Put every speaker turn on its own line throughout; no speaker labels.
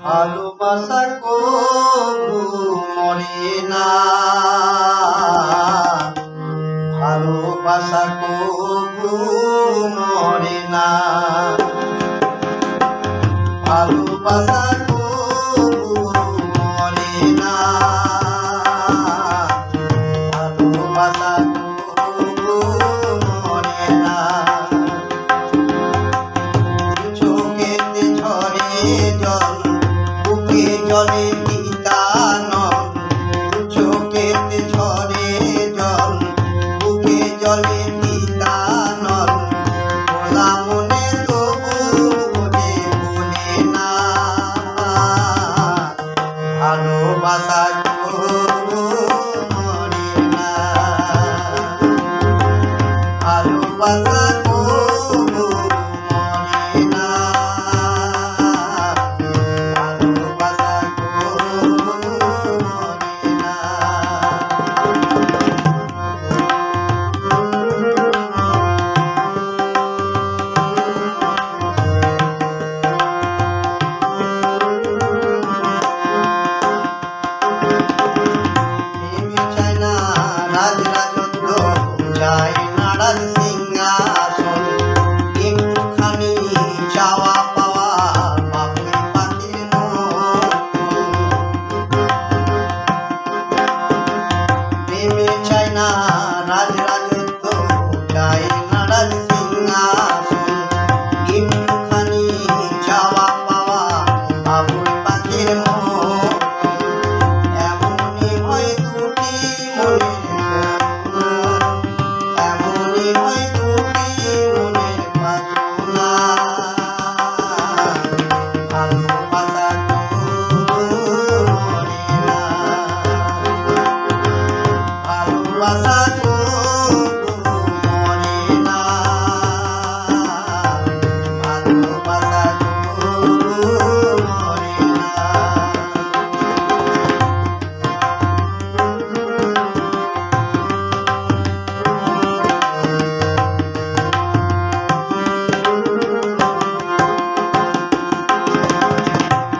ভালোবাসা কবু মরে না, ভালোবাসা কবু মরে না, ভালোবাসা কবু মরে না, ভালোবাসা কবু মরে না। চোখেতে ঝরে জল, বুকে জলে নিতানল, চোখেতে ঝরে জল, বুকে জলে নিতানল, ভোলা মনে তবু বোঝে বলে না, ভালোবাসা কবু মরে না, ভালোবাসা কবু মরে না, ভালোবাসা কবু মরে না। প্রেমে চায় না রাজ রাজত্ব, চায় না রাজ সিংহাসন, একটুখানি চাওয়া পাওয়া বাবুই পাখির মতন। প্রেমে চায় না রাজ রাজত্ব, চায় না রাজ সিংহাসন, একটুখানি চাওয়া পাওয়া বাবুই পাখির মতন। এমনই হয় দুটি মনের বাসনা, এমনই হয় দুটি মনের বাসনা, ভালোবাসা কবু মরে না, ভালোবাসা কবু মরে না, ভালোবাসা কবু মরে না।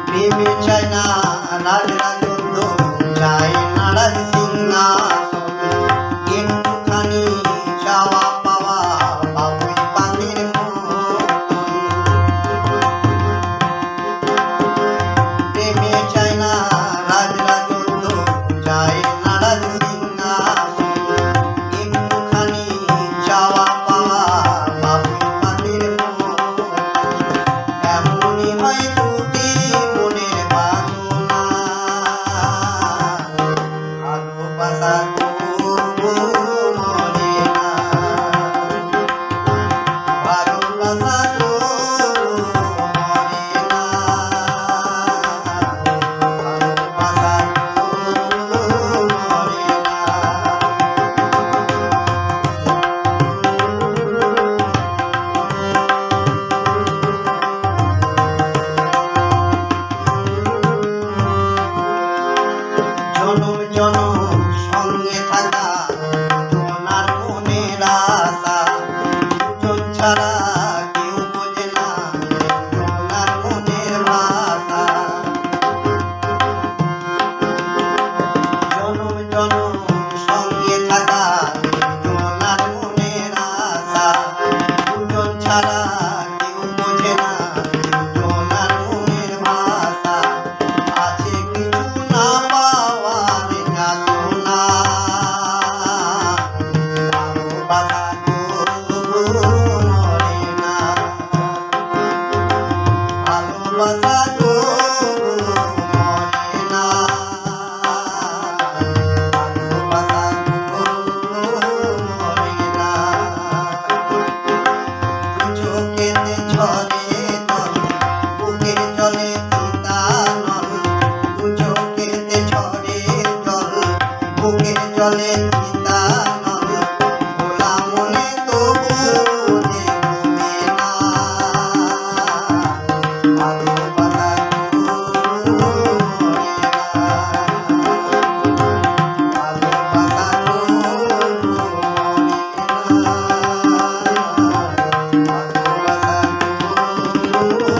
প্রেমে চায় না রাজ রাজত্ব, চায় না রাজ সিংহাসন, একটুখানি চাওয়া পাওয়া বাবুই পাখির মতন। প্রেমে চায় না রাজ রাজত্ব, চায় না রাজ সিংহাসন, একটুখানি চাওয়া পাওয়া বাবুই পাখির মতন। এমনই হয় দুটি মনের বাসনা, ভালোবাসা কবু মরে না, ভালোবাসা কবু মরে না, ভালোবাসা কবু মরে না। জনম জনম সঙ্গে থাকা তোমার মনের আশা, দুজন ছাড়া কেউ বোঝে না তোমার মনের ভাষা। জনম জনম সঙ্গে থাকা তোমার মনের আশা, দুজন ছাড়া কেউ বোঝে না তোমার মনের ভাষা। আছে কিছু না পাওয়ার যাতনা, ভালোবাসা কবু মরে না, ভালোবাসা কবু মরে না, ভালোবাসা কবু মরে না। চোখেতে ঝরে জল, বুকে জলে নিতানল, চোখেতে ঝরে জল, বুকে জলে নিতানল, ভোলা মনে তবু বোঝে বলে না, ভালোবাসা কবু মরে না, ভালোবাসা কবু মরে না, ভালোবাসা কবু